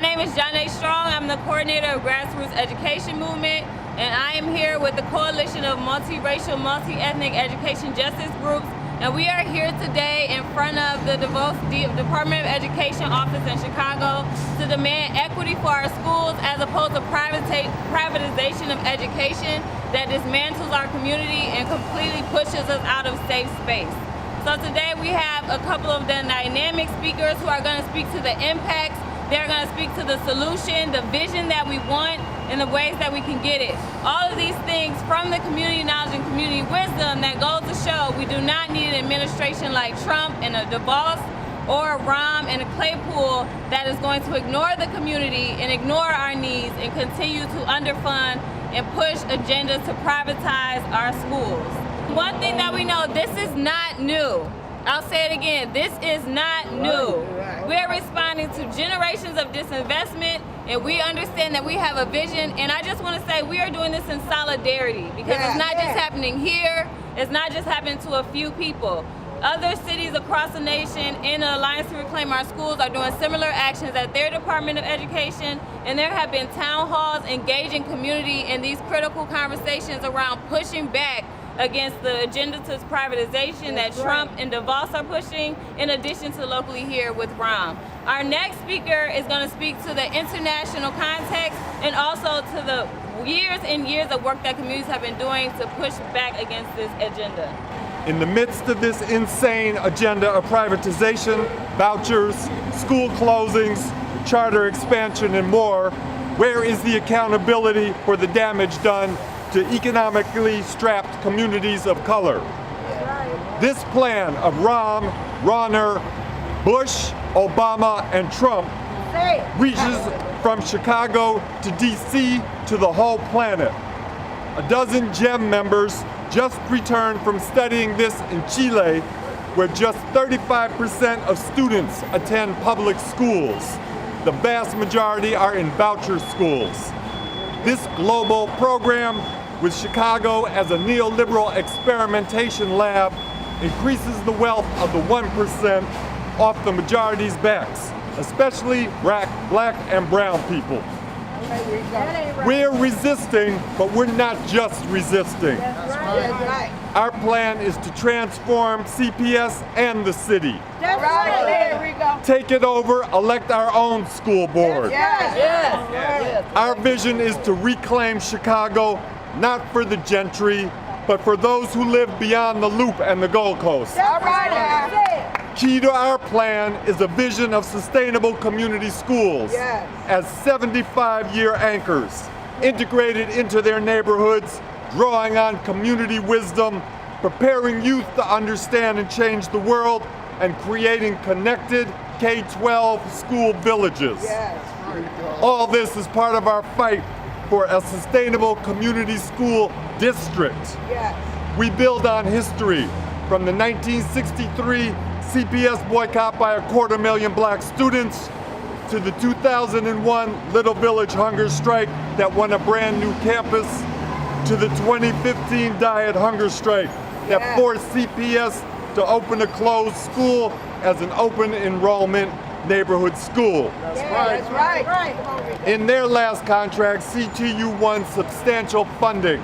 name is John A. Strong. I'm the coordinator of Grassroots Education Movement, and I am here with the Coalition of Multiracial, Multi-Ethnic Education Justice Groups, and we are here today in front of the DeVos Department of Education office in Chicago to demand equity for our schools as opposed to privatization of education that dismantles our community and completely pushes us out of safe space. So today we have a couple of the dynamic speakers who are going to speak to the impacts. They're going to speak to the solution, the vision that we want, and the ways that we can get it. All of these things from the community knowledge and community wisdom that goes to show we do not need an administration like Trump and a DeVos or a Rahm and a Claypool that is going to ignore the community and ignore our needs and continue to underfund and push agendas to privatize our schools. One thing that we know, this is not new. I'll say it again, this is not new. We're responding to generations of disinvestment, and we understand that we have a vision, and I just want to say we are doing this in solidarity because it's not just happening here, it's not just happening to a few people. Other cities across the nation in the Alliance to Reclaim Our Schools are doing similar actions at their Department of Education, and there have been town halls engaging community in these critical conversations around pushing back against the agenda to privatization that Trump and DeVos are pushing, in addition to locally here with Rahm. Our next speaker is going to speak to the international context and also to the years and years of work that communities have been doing to push back against this agenda. In the midst of this insane agenda of privatization, vouchers, school closings, charter expansion, and more, where is the accountability for the damage done to economically strapped communities of color? This plan of Rahm, Rauner, Bush, Obama, and Trump reaches from Chicago to DC to the whole planet. A dozen GEM members just returned from studying this in Chile, where just 35% of students attend public schools. The vast majority are in voucher schools. This global program, with Chicago as a neoliberal experimentation lab, increases the wealth of the 1% off the majority's backs, especially black and brown people. We're resisting, but we're not just resisting. Our plan is to transform CPS and the city. Take it over, elect our own school board. Our vision is to reclaim Chicago, not for the gentry, but for those who live beyond the Loop and the Gold Coast. Key to our plan is a vision of sustainable community schools as 75-year anchors, integrated into their neighborhoods, drawing on community wisdom, preparing youth to understand and change the world, and creating connected K-12 school villages. All this is part of our fight for a sustainable community school district. We build on history, from the 1963 CPS boycott by 250,000 black students to the 2001 Little Village hunger strike that won a brand new campus, to the 2015 Diet hunger strike that forced CPS to open a closed school as an open enrollment neighborhood school. That's right. In their last contract, CTU won substantial funding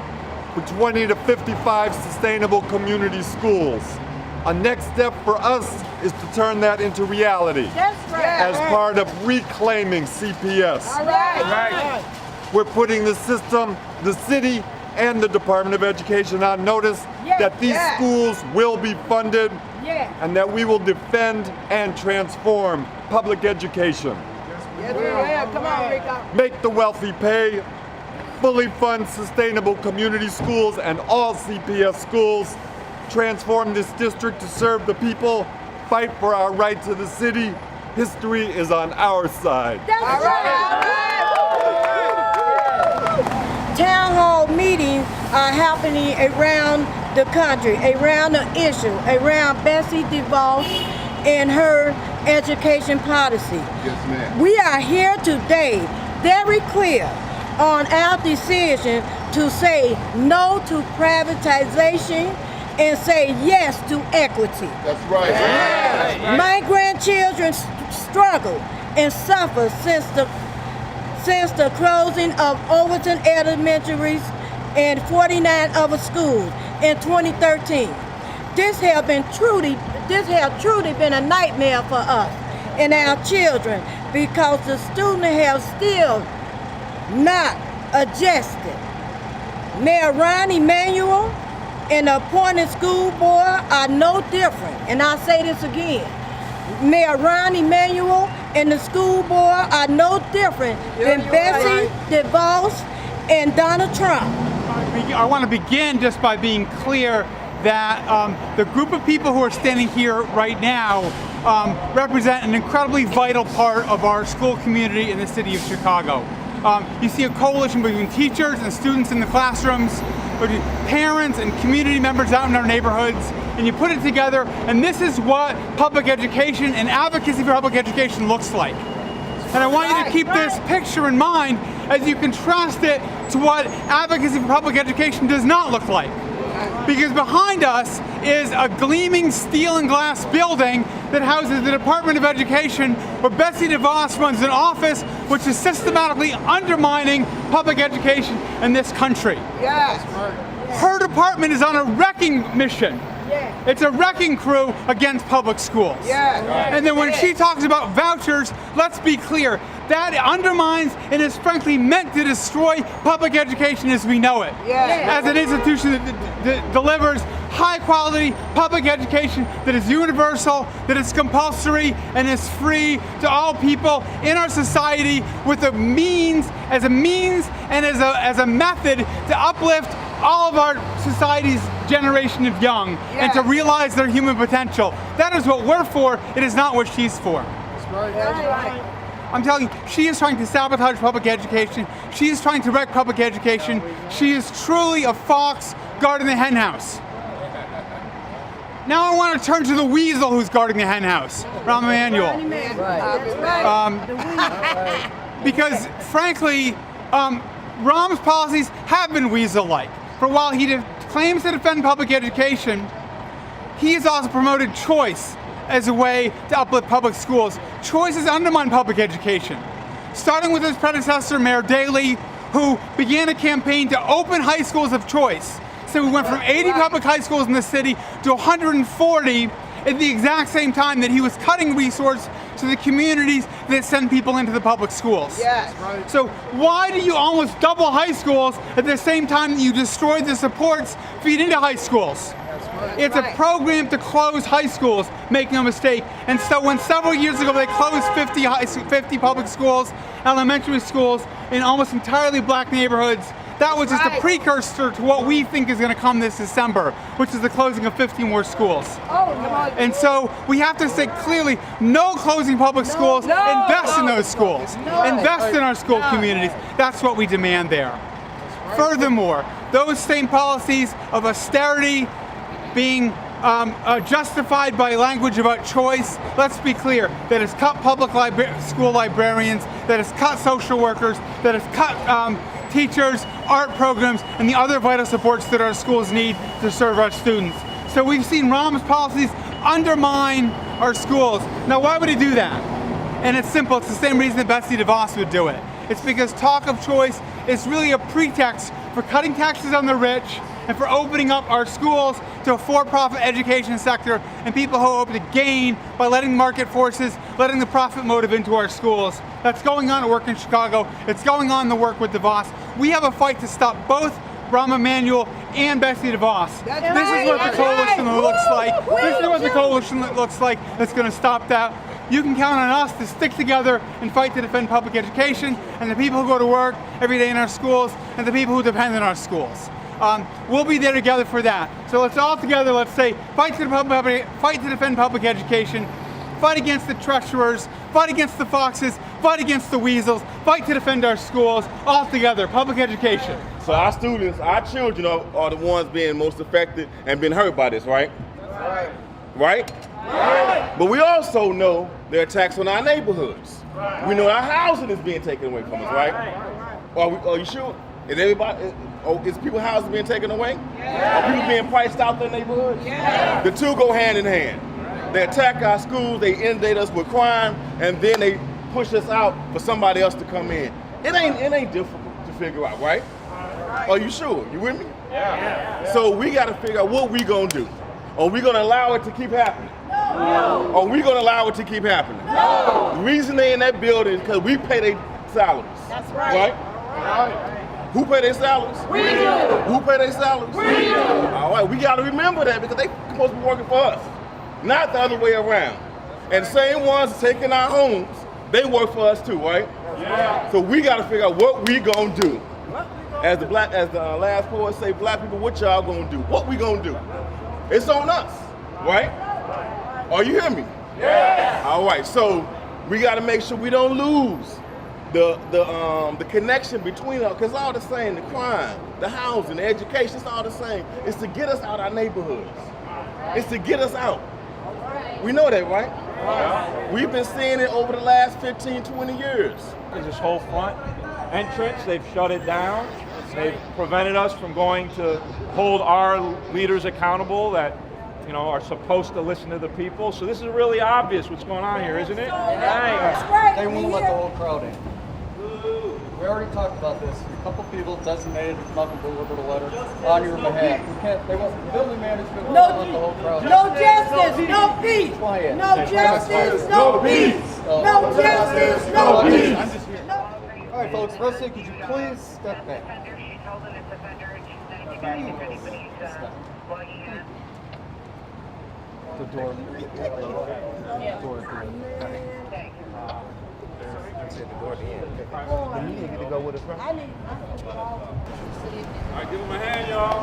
for 20 to 55 sustainable community schools. A next step for us is to turn that into reality as part of reclaiming CPS. We're putting the system, the city, and the Department of Education on notice that these schools will be funded and that we will defend and transform public education. Come on, Rico. Make the wealthy pay, fully fund sustainable community schools and all CPS schools, transform this district to serve the people, fight for our right to the city. History is on our side. Town hall meetings are happening around the country, around the issue, around Betsy DeVos and her education policy. Yes, ma'am. We are here today very clear on our decision to say no to privatization and say yes to equity. That's right. My grandchildren struggle and suffer since the since the closing of Overton Elementaries and 49 other schools in 2013. This has truly been a nightmare for us and our children because the students have still not adjusted. Mayor Emanuel and the appointed school board are no different. And I'll say this again. Mayor Emanuel and the school board are no different than Betsy DeVos and Donald Trump. I want to begin just by being clear that the group of people who are standing here right now represent an incredibly vital part of our school community in the city of Chicago. You see a coalition between teachers and students in the classrooms, between parents and community members out in our neighborhoods, and you put it together, and this is what public education and advocacy for public education looks like. And I want you to keep this picture in mind as you contrast it to what advocacy for public education does not look like. Because behind us is a gleaming steel and glass building that houses the Department of Education, where Betsy DeVos runs an office which is systematically undermining public education in this country. Yes. Her department is on a wrecking mission. Yes. It's a wrecking crew against public schools. Yes. And then when she talks about vouchers, let's be clear, that undermines and is frankly meant to destroy public education as we know it. Yes. As an institution that delivers high quality public education that is universal, that is compulsory, and is free to all people in our society with a means and as a method to uplift all of our society's generation of young and to realize their human potential. That is what we're for. It is not what she's for. That's right. I'm telling you, she is trying to sabotage public education. She is trying to wreck public education. She is truly a fox guarding the hen house. Now I want to turn to the weasel who's guarding the hen house, Rahm Emanuel. Because frankly, Rahm's policies have been weasel-like. For while he claims to defend public education, he has also promoted choice as a way to uplift public schools. Choice has undermined public education, starting with his predecessor, Mayor Daley, who began a campaign to open high schools of choice. So we went from 80 public high schools in the city to 140 at the exact same time that he was cutting resources to the communities that send people into the public schools. Yes. So why do you almost double high schools at the same time that you destroy the supports feed into high schools? It's a program to close high schools, make no mistake. And so when several years ago they closed 50 public schools, elementary schools in almost entirely black neighborhoods, that was just a precursor to what we think is going to come this December, which is the closing of 50 more schools. And so we have to say clearly, no closing public schools, invest in those schools. Invest in our school communities. That's what we demand there. Furthermore, those same policies of austerity being justified by language about choice, let's be clear, that has cut public school librarians, that has cut social workers, that has cut teachers, art programs, and the other vital supports that our schools need to serve our students. So we've seen Rahm's policies undermine our schools. Now why would he do that? And it's simple, it's the same reason that Betsy DeVos would do it. It's because talk of choice is really a pretext for cutting taxes on the rich and for opening up our schools to a for-profit education sector and people who hope to gain by letting market forces, letting the profit motive into our schools. That's going on at work in Chicago. It's going on in the work with DeVos. We have a fight to stop both Rahm Emanuel and Betsy DeVos. This is what the coalition looks like. This is what the coalition looks like that's going to stop that. You can count on us to stick together and fight to defend public education and the people who go to work every day in our schools and the people who depend on our schools. We'll be there together for that. So let's all together, let's say, fight to defend public education, fight against the treasurers, fight against the foxes, fight against the weasels, fight to defend our schools, all together, public education. So our students, our children are the ones being most affected and been hurt by this, right? Right? But we also know there are attacks on our neighborhoods. We know our housing is being taken away from us, right? Are you sure? Is everybody? Is people's houses being taken away? Are people being priced out their neighborhoods? The two go hand in hand. They attack our schools, they inundate us with crime, and then they push us out for somebody else to come in. It ain't difficult to figure out, right? Are you sure? You with me? Yeah. So we got to figure out what we gonna do. Are we gonna allow it to keep happening? No. Are we gonna allow it to keep happening? No. The reason they in that building is because we pay their salaries. That's right. Right? Who pay their salaries? We do. Who pay their salaries? We do. All right, we got to remember that because they supposed to be working for us, not the other way around. And the same ones taking our homes, they work for us too, right? Yeah. So we got to figure out what we gonna do. As the last poet say, black people, what y'all gonna do? What we gonna do? It's on us, right? Are you hear me? Yeah. All right. So we got to make sure we don't lose the connection between us, because it's all the same. The crime, the housing, the education, it's all the same. It's to get us out of our neighborhoods. It's to get us out. We know that, right? Yeah. We've been seeing it over the last 15, 20 years. This whole front entrance, they've shut it down. They've prevented us from going to hold our leaders accountable that, you know, are supposed to listen to the people. So this is really obvious what's going on here, isn't it? Right. They won't let the whole crowd in. We already talked about this. A couple people designated to come up and deliver the letter on your behalf. You can't. They won't. The building management won't let the whole crowd in. No justice, no peace. Quiet. No justice, no peace. No justice, no peace. I'm just here. All right, folks. Rusty, could you please step back? The door. The media get to go with us, right? All right, give them a hand, y'all.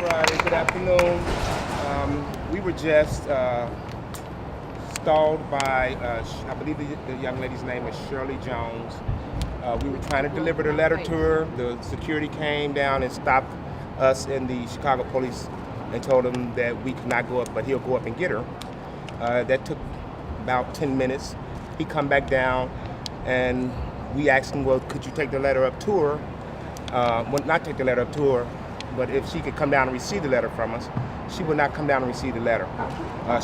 All right, good afternoon. We were just stalled by, I believe the young lady's name is Shirley Jones. We were trying to deliver the letter to her. The security came down and stopped us in the Chicago police and told them that we could not go up, but he'll go up and get her. That took about 10 minutes. He come back down and we asked him, well, could you take the letter up to her? Well, not take the letter up to her, but if she could come down and receive the letter from us. She would not come down and receive the letter.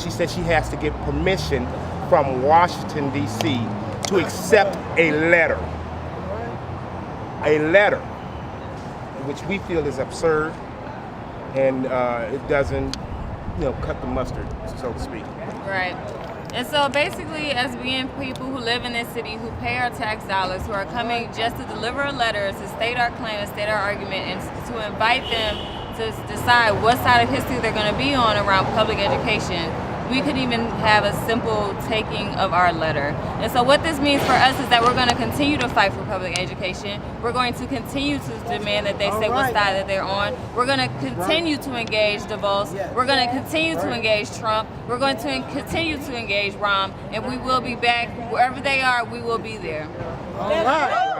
She said she has to get permission from Washington, D.C. to accept a letter. A letter, which we feel is absurd, and it doesn't, cut the mustard, so to speak. Right. And so basically, as being people who live in this city, who pay our tax dollars, who are coming just to deliver letters, to state our claim, to state our argument, and to invite them to decide what side of history they're going to be on around public education, we could even have a simple taking of our letter. And so what this means for us is that we're going to continue to fight for public education. We're going to continue to demand that they say what side that they're on. We're going to continue to engage DeVos. We're going to continue to engage Trump. We're going to continue to engage Rahm. And we will be back. Wherever they are, we will be there. All right.